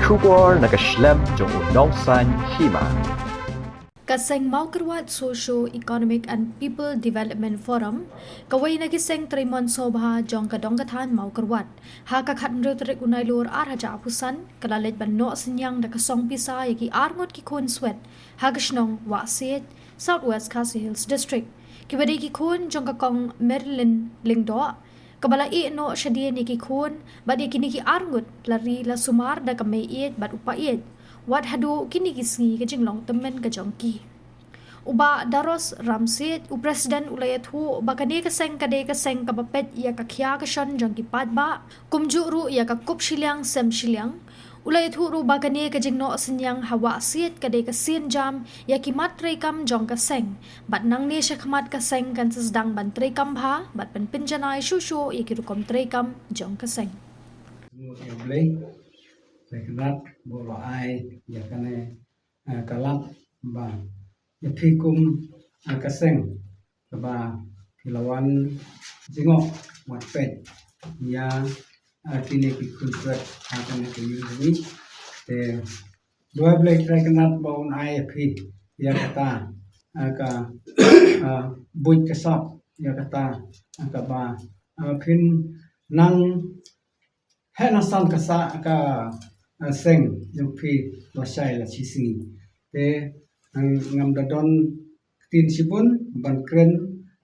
Trubor nakaslem jong unongsan hima. Kaseng Maukerwat Socio-Economic and People Development Forum kawai nagiseng Trimon Sobha jong kadongkatan Maukerwat hakakhat nrutrik unailur arhaja apusan kalalit banno senyang nakasong pisa yaki arngot ki kun swet hagashnong Wasit Southwest Khasi Hills District kibadi ki kun jong kakong Maryland Lingdo kabalai no syadien yaki kun badi kini ki arngot lari la sumar da kamaiit bat upait wat hadu kini kisngi kajinglong temen kajongki uba daros ramsit u president ulayathu bakani kaseng kade kaseng kapapet ya kakhya kason jongki padba kumjuru ya kakup silyang sem silyang ulayathu ru bakani kajingno senyang hawa sit kade kasin jam ya kimat rekam jong kaseng bat nang ne shakmat kaseng kan sedang ban trekam bha bat pen pinjanai shushu ya kirukom trekam jong kaseng Rekenat bola ai ya kane kalap ba ya pikum kaseng ba kilawan jingok wat pet ya kini pikun suat akan ke ini te dua blek rekenat baun ai pi ya kata ka buit kesap ya kata ka ba pin nang henasan kasa ka seng yung pi wasay la sisi te ngam dadon tin sibun ban kren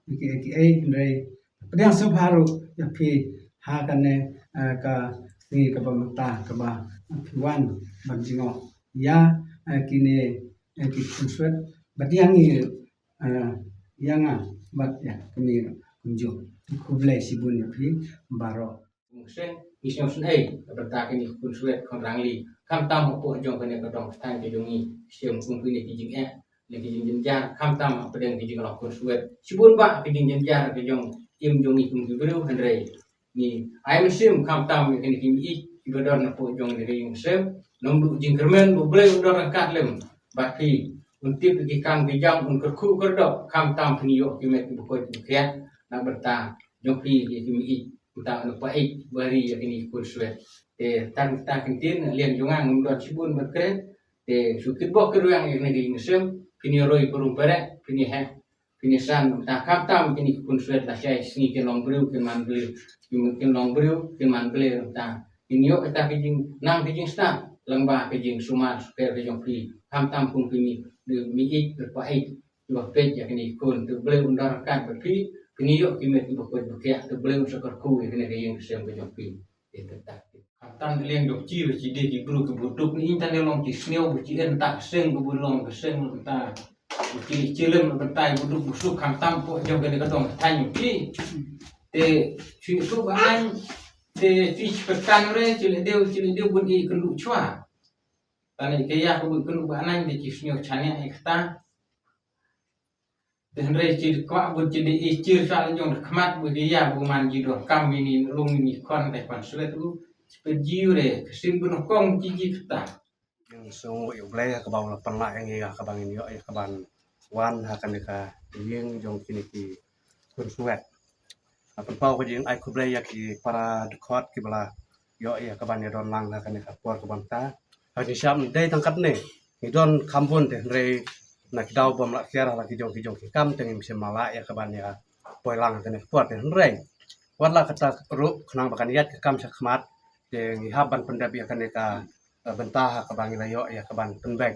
ki ndai pedang subharu ya pi ha kane ka singi ka bamata ka ba wan ban jingo ya kine ki kunsuat badiang ni yanga bat ya kami kunjo kublai sibun ya pi baro Sen isyo sunai berta kini kun suet kon rangli kam tam po jong kene kadong stan ke jongi siam kung kini kijing le kijing jenjar kam tam pedeng kijing lo kun suet sibun ba kijing jenjar ke jong im jongi kung bru handrei ni ai sim kam tam kini kimi ibadon po jong le kijing sem nomdu jing kermen bo ble udor angkat lem baki untip ki kam kijang un kerku kerdok kam tam kini yo kimet bu ko kiat na berta jong pi kimi kita lupa bari yakini kursuet tan kintin lian jungang ngundot sibun berkret sukit bok keruang yang negeri ngesem kini roi perum perek kini kini san ta kaptam kini kursuet la syai singi ke long bru ke man bru mungkin long bru ke man bru ta kini yo kita kijing nang kijing sta lembah kijing sumar super ke jong pi kaptam pun kini de mi berpa dua pej yakini kun tu beli undar kan berpi kini yo kimet bokot bokya to bleu sakarku kini yang sem ke jopi tetap katan liang dokci ci de di bru ke buduk ni intan long ci sneu bu ci entak seng bu long ke seng ta ci cilem bentai buduk busuk kantam po jong ke kadong tanyu pi te ci su ban te ci pekan re ci deu bun i kendu chwa tani ke ya bu kendu banan de ci sneu chania ekta Henry ciri kuat buat jadi ciri soal jong kemat buat dia bukan jidoh kami ni lung ni kon teh pan sulit tu sepejiu re kesim bunuh kong ciji kita yang so yo blay ka baw la panla yang ya ka bangin yo ya ka ban wan ha kan ka yeng jong kini ki kun suet apa pau ko jing ai ku blay ya ki para dekot ki bala yo ya ka ban ya don lang ha kan ka por ka ban ta ha ni syam dai tangkat ne ni don kampun teh re nak dau bom la kiara la kijong ki kam tengim semala ya kaban ya poilang kene puat en reng wala kata ru khnang bakan yat kam sakmat teng haban pendap ya kene ka bentah ka bangi layo ya kaban penbek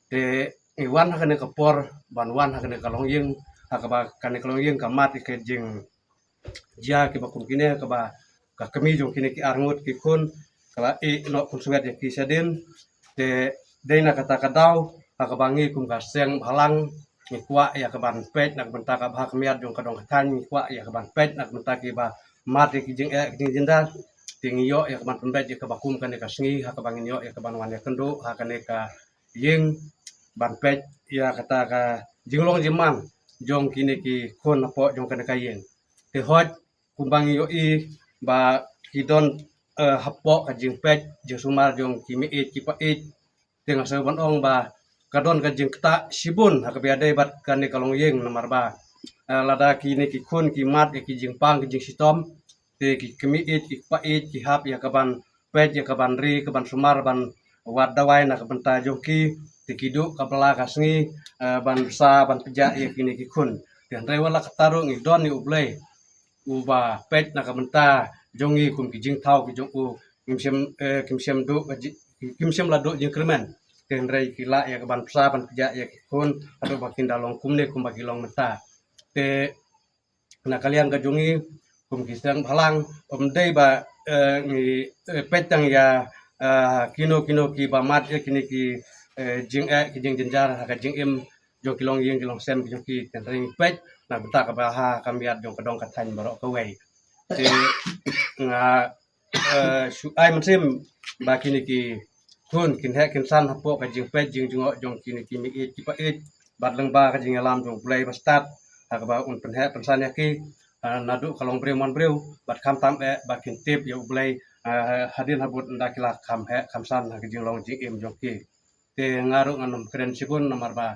te iwan kene ka por ban wan kene ka longyeng ka ba kene ka longyeng kamat ke jing ja ki bakum kine ka ba ka kemi jong kine ki arngut ki kun kala no kunsuet ya ki sadin te deina kata kadau kabangi kum kaseng halang nikwa ya kaban pet nak benta ka bah kemiat jong kadong kan nikwa ya kaban pet nak benta ki ba mati ki jing jenda tingi yo ya kaban pembet ya kabakum kan ka sngi ha kabangin yo ya kaban wan ya kendo ha kan ka yeng ban pet ya kata ka jinglong jemang jong kini ki kon apo jong kan ka yeng te hot kumbangi yo i ba kidon hapo ka jing pet jing sumar jong kimi ki pa tengah saban ong ba kadon ka jing kta sibun ha kabiade bat kan ka longyeng nomor ba lada kini ki kun ki mat ki jing pang ki jing sitom te ki kimi ki pa ki hap ya kaban pet ya kaban ri kaban sumar ban wat dawai nak benta jongki tikiduk kapala kasngi ban sa ban peja ya kini kikun dan rewala katarung idon ni ublei uba pet nak benta jongi kum kijing thau ki jong u kimsem du kimsem ladu jing kremen dan rei kila ya ban sa ban peja ya kikun adu bakin dalong kumne kum bagi long menta te nak kalian ka jongi kum kisang halang omdei ba ngi petang ya kino ki ba mat kini ki jing ki jing jenjar ka jing im jong kilong yeng kilong sem jong ki ten ring pet na beta ka ba ha kamiat jong kadong kathan barok ka wei te nga su ai msim ba kini ki kun kin he kin san hapo ka jing pet jing jong kini ki mi ki pa it bat leng ba ka jing alam jong play ba start ha ka ba un pen he pen san ya ki nadu kalong breu mon breu bat kham tam ba kin tip ya ublai hadin habut ndakila kham he kham san ha jing long jing im jong ki te ngaru nganum keren sibun nomor ba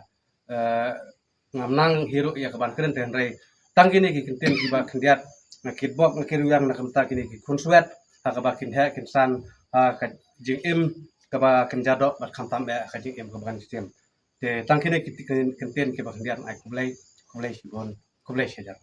ngamnang hero ya kaban keren ten rei tang kini ki kinten ki ba kendiat nakit bok nakir yang nak mta kini ki kun suet ha ka ba kin he kin san ha ka jing im ka ba kenjadok bat kham tam ka jing im ka ban sistem te tang kini ki kinten ki ba kendiat ai kublai sibun kublai sejar